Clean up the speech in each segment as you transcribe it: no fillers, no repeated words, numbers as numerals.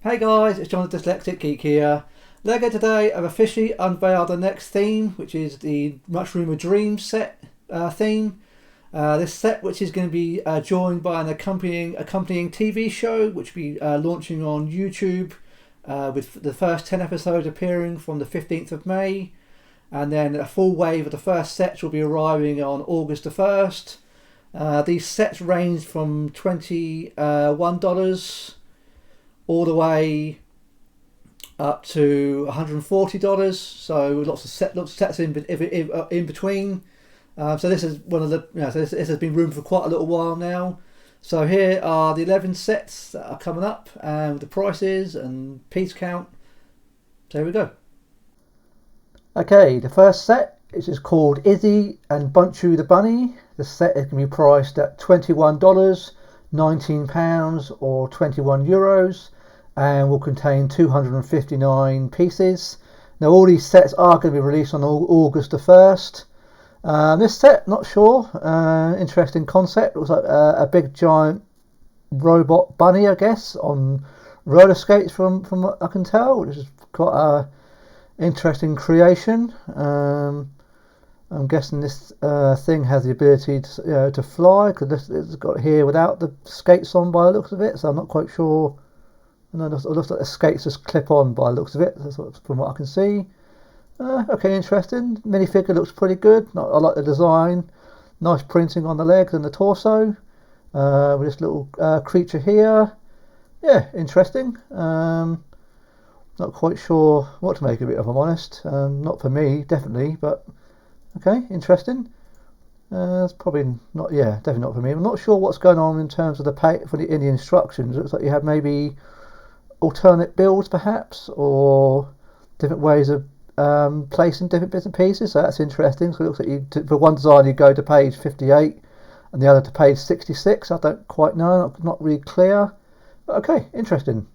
Hey guys, it's John the Dyslexic Geek here. LEGO today have officially unveiled the next theme, which is the Mushroom of Dreams set theme. This set, which is going to be joined by an accompanying TV show, which will be launching on YouTube, with the first 10 episodes appearing from the 15th of May. And then a full wave of the first sets will be arriving on August the 1st. These sets range from $21 all the way up to $140. So lots of sets in between. So this is one of the, this has been rumored for quite a little while now. So here are the 11 sets that are coming up, and the prices and piece count. So here we go. Okay, the first set, which is called Izzy and Ubuntu the Bunny. The set is going to be priced at $21, £19 or €21, and will contain 259 pieces. Now all these sets are going to be released on August the 1st. This set, not sure, interesting concept. Looks like a big giant robot bunny, I guess, on roller skates from what I can tell, which is quite a interesting creation. I'm guessing this thing has the ability to fly, because it's got here without the skates on by the looks of it, so I'm not quite sure. No, it looks like the skates just clip on by the looks of it, from what I can see. Okay, interesting. Minifigure looks pretty good. I like the design. Nice printing on the legs and the torso. With this little creature here. Yeah, interesting. Not quite sure what to make of it, if I'm honest. Not for me, definitely, but okay, interesting. It's probably not, definitely not for me. I'm not sure what's going on in terms of in the instructions. It looks like you have maybe alternate builds, perhaps, or different ways of placing different bits and pieces. So that's interesting. So it looks like for one design you go to page 58 and the other to page 66. I don't quite know, not really clear, but okay, interesting.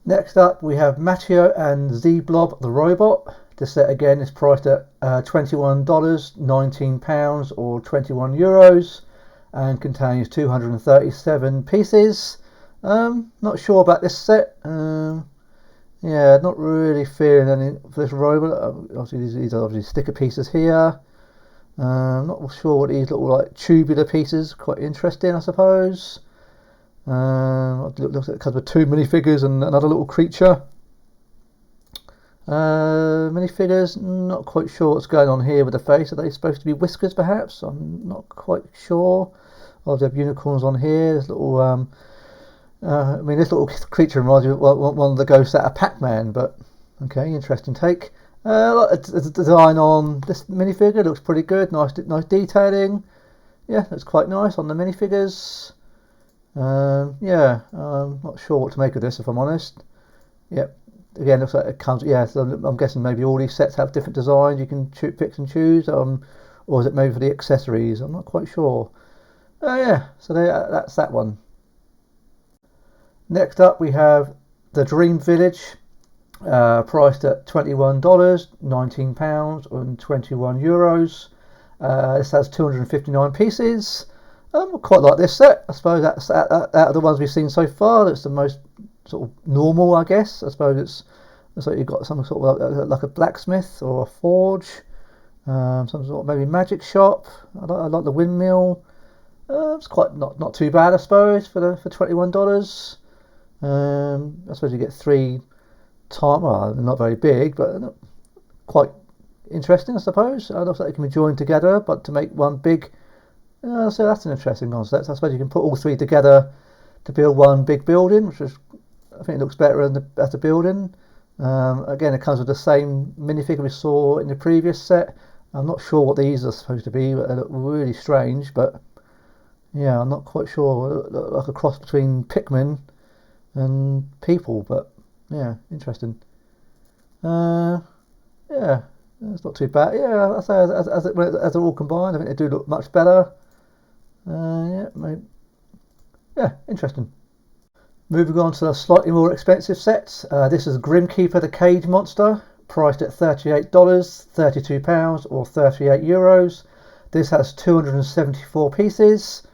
Next up we have Mattio and Z Blob the robot. This set again is priced at $21, £19 or €21, and contains 237 pieces. Not sure about this set. Not really feeling any for this robot. Obviously these are obviously sticker pieces here. Not sure what these look like. Tubular pieces, quite interesting, I suppose. Looks like it comes with two minifigures and another little creature. Minifigures, not quite sure what's going on here with the face. Are they supposed to be whiskers, perhaps? I'm not quite sure. Oh, they have unicorns on here. There's little this little creature reminds me of one of the ghosts out of Pac-Man, but okay, interesting take. The design on this minifigure looks pretty good. Nice detailing. Yeah, looks quite nice on the minifigures. I'm not sure what to make of this, if I'm honest. Yep. Again, looks like it comes. So I'm guessing maybe all these sets have different designs. You can pick and choose. Or is it maybe for the accessories? I'm not quite sure. So that's that one. Next up we have the Dream Village, priced at $21, £19 and €21. This has 259 pieces. I quite like this set. I suppose that's out of the ones we've seen so far, that's the most sort of normal, I guess. I suppose it's like you've got some sort of like a blacksmith or a forge, some sort of maybe magic shop. I like the windmill. It's quite not too bad, I suppose, for $21. I suppose you get three well, not very big, but quite interesting, I suppose. It looks like they can be joined together, but to make one big, so that's an interesting concept. I suppose you can put all three together to build one big building, which is, I think it looks better as a building. Again, it comes with the same minifigure we saw in the previous set. I'm not sure what these are supposed to be, but they look really strange. But yeah, I'm not quite sure. They look like a cross between Pikmin and people, but yeah, interesting. It's not too bad. I say as they're all combined, I think they do look much better. Interesting. Moving on to the slightly more expensive sets. This is Grimkeeper the Cage Monster, priced at $38, £32 or €38. This has 274 pieces.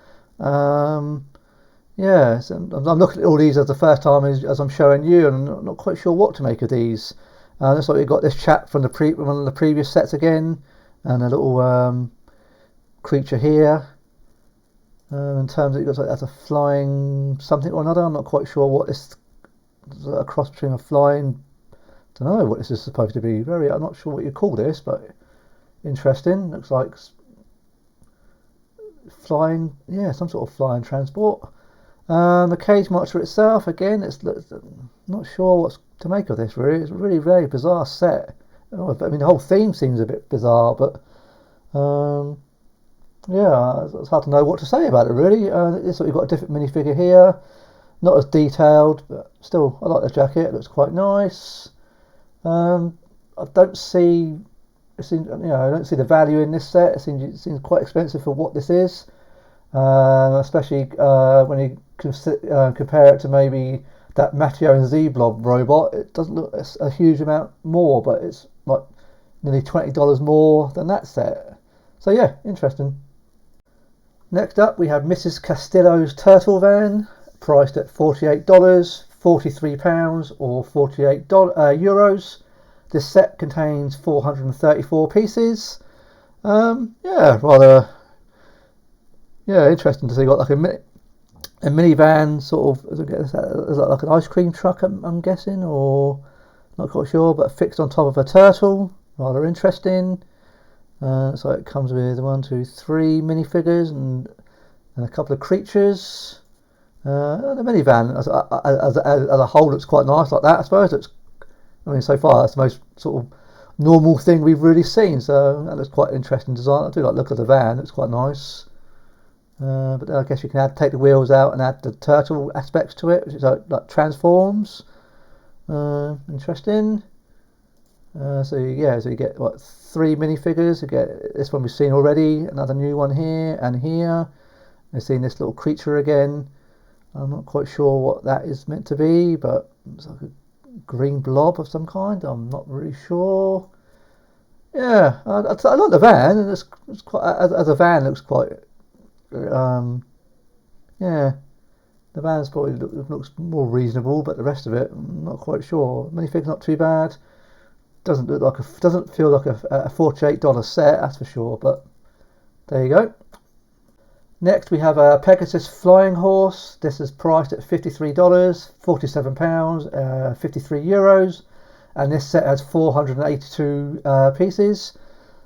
yeah, so I'm looking at all these as the first time as I'm showing you, and I'm not quite sure what to make of these. Looks like we've got this chap from one of the previous sets again, and a little creature here. In terms of it looks like that's a flying something or another. I'm not quite sure what this is, a cross between a flying. Don't know what this is supposed to be. I'm not sure what you call this, but interesting. Looks like flying, yeah, some sort of flying transport. The cage monster itself, again, it's not sure what to make of this. Really, it's a really very bizarre set. I mean, the whole theme seems a bit bizarre, but yeah, it's hard to know what to say about it. Really, we've got a different minifigure here, not as detailed, but still, I like the jacket. It looks quite nice. I don't see. I don't see the value in this set. It seems quite expensive for what this is, especially when you compare it to maybe that Mattio and Z Blob robot. It doesn't look a huge amount more, but it's like nearly $20 more than that set. So yeah, interesting. Next up, we have Mrs. Castillo's Turtle Van, priced at $48, £43 or €48. This set contains 434 pieces. Yeah, rather, yeah, interesting to see. Got like a minivan sort of. Is that like an ice cream truck? I'm guessing, or not quite sure. But fixed on top of a turtle, rather interesting. So it comes with 1, 2, 3 minifigures and a couple of creatures. The minivan as a whole looks quite nice, like that. I suppose so far that's the most sort of normal thing we've really seen. So that looks quite interesting design. I do like the look of the van. It's quite nice. But then I guess you can take the wheels out and add the turtle aspects to it, which is like transforms. Interesting. So you get 3 minifigures. You get this one we've seen already, another new one here and here. We've seen this little creature again. I'm not quite sure what that is meant to be, but it's like a green blob of some kind. I'm not really sure. Yeah, I like the van, and it's quite as a van looks quite. Yeah, the van's probably looks more reasonable, but the rest of it, I'm not quite sure. Minifigure's not too bad. Doesn't feel like a $48 set, that's for sure. But there you go. Next we have a Pegasus flying horse. This is priced at $53, £47, €53, and this set has 482 pieces.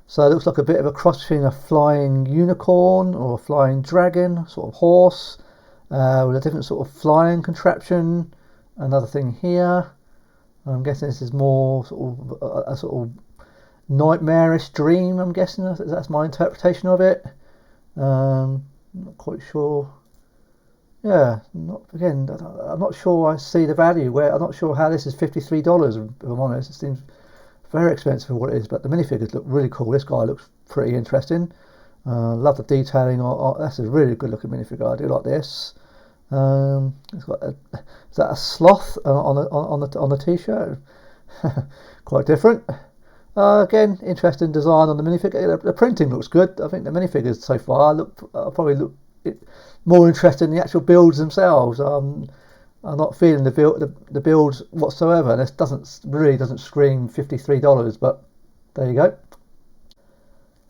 So it looks like a bit of a cross between a flying unicorn or a flying dragon, sort of horse, with a different sort of flying contraption. Another thing here. I'm guessing this is more sort of a sort of nightmarish dream. I'm guessing that's my interpretation of it. Not quite sure. Yeah, I'm not sure I see the value. I'm not sure how this is $53. If I'm honest, it seems very expensive for what it is. But the minifigures look really cool. This guy looks pretty interesting. Love the detailing. That's a really good looking minifigure. I do like this. It's got is that a sloth on the t-shirt? Quite different. Again, interesting design on the minifigure. The printing looks good. I think the minifigures so far probably look more interesting than the actual builds themselves. I'm not feeling the builds whatsoever. This doesn't scream $53, but there you go.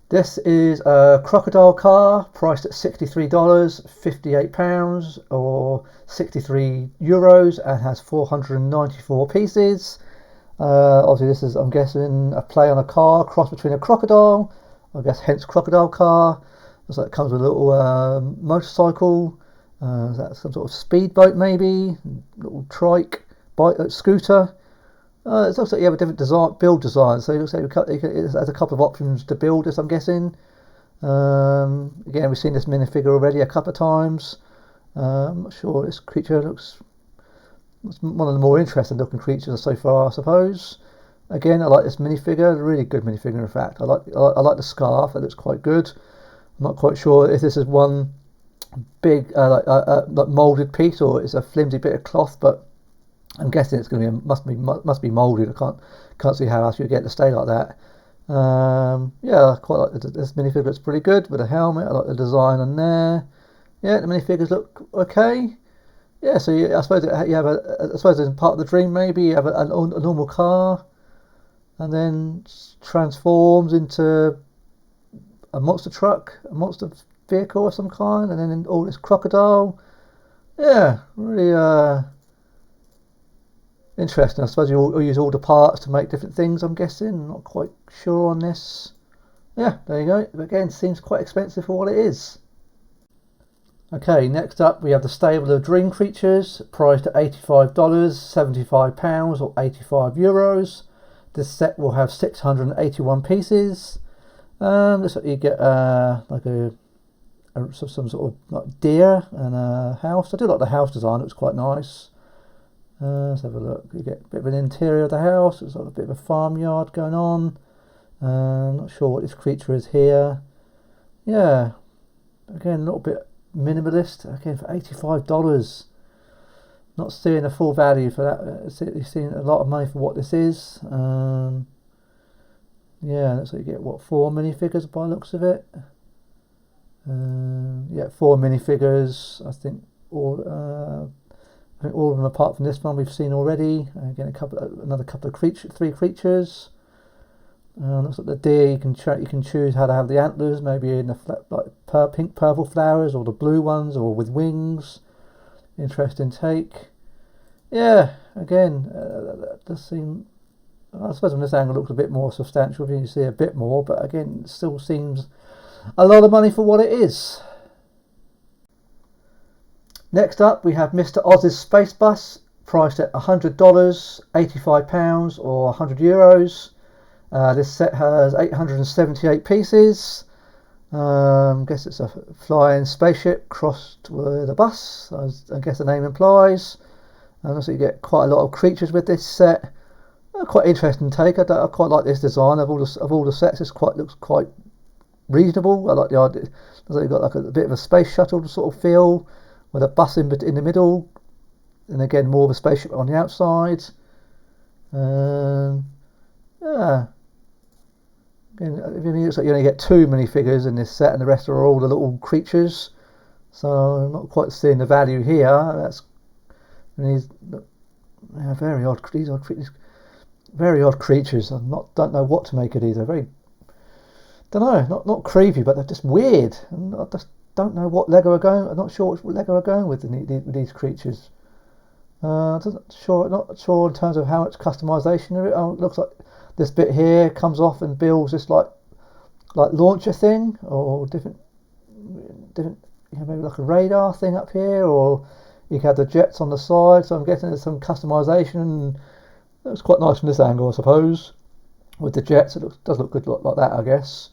This is a Crocodile Car, priced at $63, £58 or €63, and has 494 pieces. Obviously this is, I'm guessing, a play on a car, cross between a crocodile, I guess hence Crocodile Car. Looks like it comes with a little motorcycle. Is that some sort of speedboat maybe? Little trike, scooter. It looks like you have a different build design, so it looks like it has a couple of options to build this, I'm guessing. Again, we've seen this minifigure already a couple of times. I'm not sure, this creature looks one of the more interesting looking creatures so far, I suppose. Again, I like this minifigure, a really good minifigure in fact. I like the scarf, that looks quite good. I'm not quite sure if this is one big like moulded piece or it's a flimsy bit of cloth, but I'm guessing it's going to be must be moulded. I can't see how else you get to stay like that. Yeah, I quite like this minifigure. It's pretty good with a helmet. I like the design on there. Yeah, the minifigures look okay. yeah, so I suppose you have I suppose in part of the dream maybe you have a normal car, and then transforms into a monster truck, a monster vehicle of some kind, and then all this crocodile. Yeah, really interesting. I suppose you use all the parts to make different things. I'm guessing. I'm not quite sure on this. Yeah, there you go. Again, seems quite expensive for what it is. Okay, next up we have the stable of dream creatures, priced at $85, £75 or €85. This set will have 681 pieces. This you get like some sort of like deer and a house. I do like the house design; it looks quite nice. Let's have a look. You get a bit of an interior of the house. It's like a bit of a farmyard going on. Not sure what this creature is here. Yeah, again a little bit minimalist. Again for $85. Not seeing the full value for that. You've seen a lot of money for what this is. Yeah, so you get what, 4 minifigures by the looks of it. Yeah, 4 minifigures. I think all of them apart from this one we've seen already. Again, another couple of creatures, 3 creatures. Looks like the deer. You can choose how to have the antlers, maybe in the like pink purple flowers, or the blue ones, or with wings. Interesting take. Yeah, again, that does seem. I suppose from this angle it looks a bit more substantial. You see a bit more, but again, it still seems a lot of money for what it is. Next up, we have Mr. Oz's Space Bus, priced at $100, £85 or €100. This set has 878 pieces. I guess it's a flying spaceship crossed with a bus, as I guess the name implies. And also you get quite a lot of creatures with this set. Quite interesting take. I quite like this design of all the sets. It looks quite reasonable. I like the idea. You've got like a bit of a space shuttle sort of feel, with a bus in the middle, and again more of a spaceship on the outside. Yeah. Again, it looks like you only get 2 minifigures in this set, and the rest are all the little creatures. So I'm not quite seeing the value here. That's very odd. These are very odd creatures. I don't know what to make of these. They're very, don't know, not creepy, but they're just weird. And I just don't know what Lego are going. I'm not sure what Lego are going with these creatures. Not sure in terms of how much customization of it. It looks like this bit here comes off and builds this like launcher thing, or different. Maybe like a radar thing up here, or you can have the jets on the side. So I'm guessing there's some customization. It looks quite nice from this angle, I suppose, with the jets. It does look good like that, I guess.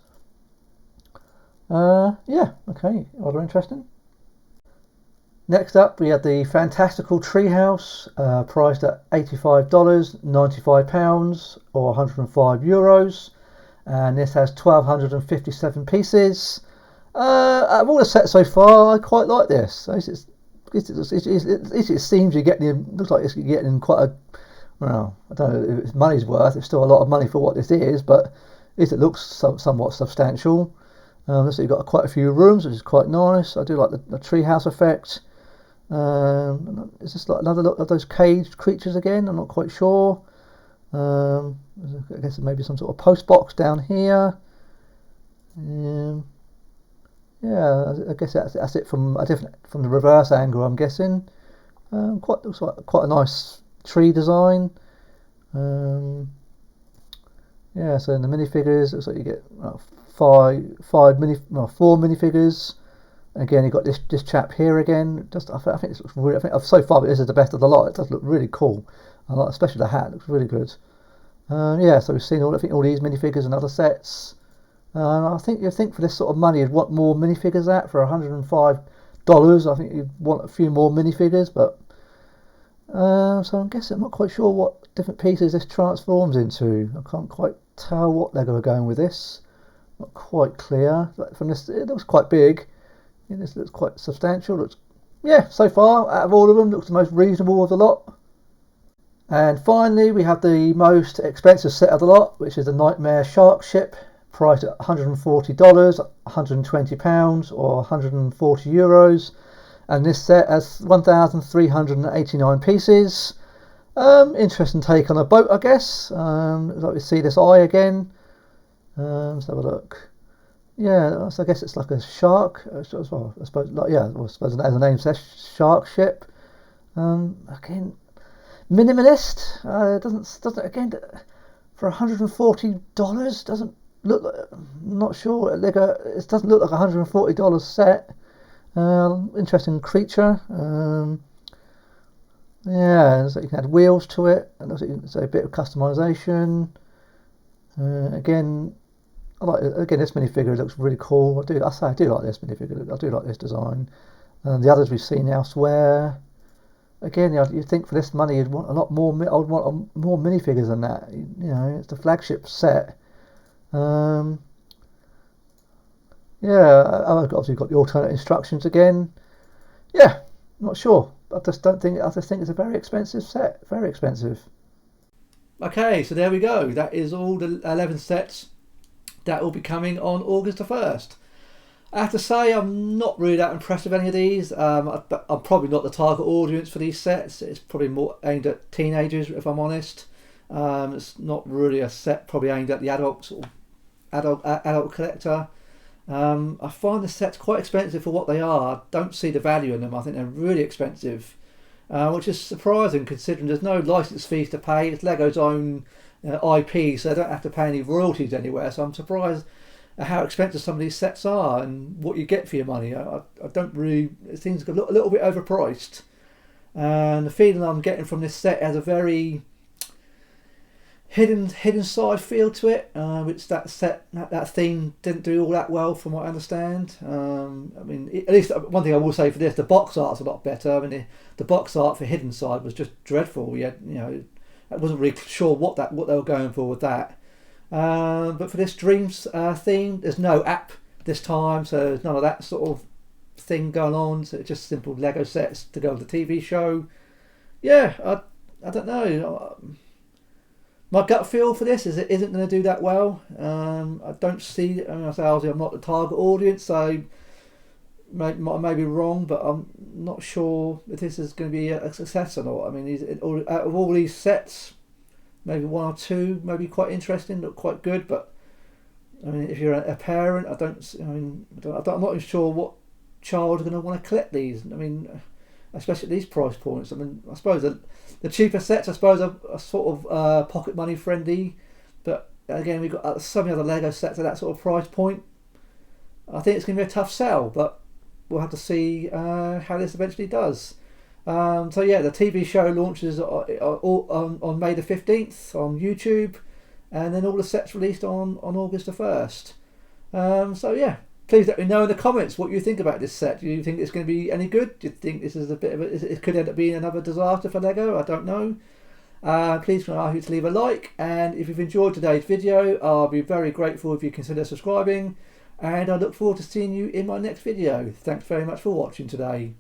Yeah, okay, rather interesting. Next up, we have the Fantastical Treehouse, priced at $85, £95 or €105. And this has 1,257 pieces. Out of all the sets so far, I quite like this. It seems you're getting, looks like you're getting quite a, well, I don't know if it's money's worth. It's still a lot of money for what this is, but it looks somewhat substantial. So you've got quite a few rooms, which is quite nice. I do like the treehouse effect. Is this like another look of those caged creatures again? I'm not quite sure. I guess maybe some sort of post box down here. Yeah, I guess that's it from the reverse angle, I'm guessing. Looks like quite a nice tree design. Yeah, so in the minifigures, it looks like you get 4 minifigures. Again, you've got this chap here again. I think this looks really. I think so far this is the best of the lot. It does look really cool. I like, especially the hat. It looks really good. Yeah, so we've seen all these minifigures and other sets. I think you think for this sort of money, you'd want more minifigures for $105. I think you'd want a few more minifigures, but so I'm guessing I'm not quite sure what different pieces this transforms into. I can't quite tell what Lego are going with this. Not quite clear. But from this, it looks quite big. Yeah, this looks quite substantial. Yeah, so far out of all of them, looks the most reasonable of the lot. And finally, we have the most expensive set of the lot, which is the Nightmare Shark Ship, priced at $140, £120 or €140. And this set has 1,389 pieces. Interesting take on a boat, I guess. Like we see this eye again. Let's have a look. Yeah, so I guess it's like a shark. Well, I suppose, like, yeah, I suppose as the name says, shark ship. Again, minimalist. Doesn't again for $140 doesn't look like, I'm not sure. Like it doesn't look like $140 set. Interesting creature. Yeah, so you can add wheels to it, and so a bit of customization. Again, this minifigure looks really cool. I do like this minifigure. I do like this design. And the others we've seen elsewhere. Again, you'd think for this money you'd want a lot more. I would want more minifigures than that. You know, it's the flagship set. Yeah, I've obviously got the alternate instructions again. Yeah, not sure. I just think it's a very expensive set. Very expensive. Okay, so there we go. That is all the 11 sets that will be coming on August the 1st. I have to say I'm not really that impressed with any of these. I'm probably not the target audience for these sets. It's probably more aimed at teenagers, if I'm honest. It's not really a set probably aimed at the adult collector. I find the sets quite expensive for what they are. I don't see the value in them. I think they're really expensive, which is surprising considering there's no license fees to pay. It's Lego's own IP, so they don't have to pay any royalties anywhere. So I'm surprised at how expensive some of these sets are and what you get for your money. I don't really. It seems a little bit overpriced, and the feeling I'm getting from this set has a very hidden side feel to it, which that theme didn't do all that well from what I understand. I mean, at least one thing I will say for this, the box art's a lot better. I mean, the box art for Hidden Side was just dreadful. I wasn't really sure what they were going for with that. But for this Dreamzzz theme, there's no app this time, so there's none of that sort of thing going on. So it's just simple Lego sets to go with the TV show. Yeah, I don't know. My gut feel for this is it isn't going to do that well. I don't see. I mean, I'm not the target audience, so I may be wrong, but I'm not sure if this is going to be a success or not. I mean, out of all these sets, maybe one or two may be quite interesting, look quite good, but I mean, if you're a parent, I'm not even sure what child is going to want to collect these. I mean, especially at these price points. I mean, I suppose the cheaper sets, I suppose, are sort of pocket money friendly, but again, we've got so many other Lego sets at that sort of price point. I think it's going to be a tough sell, but we'll have to see how this eventually does. So yeah, the TV show launches on May the 15th on YouTube, and then all the sets released on August the 1st. So yeah, please let me know in the comments what you think about this set. Do you think it's going to be any good? Do you think this is it could end up being another disaster for Lego? I don't know. Please can I ask you to leave a like, and if you've enjoyed today's video, I'll be very grateful if you consider subscribing, and I look forward to seeing you in my next video. Thanks very much for watching today.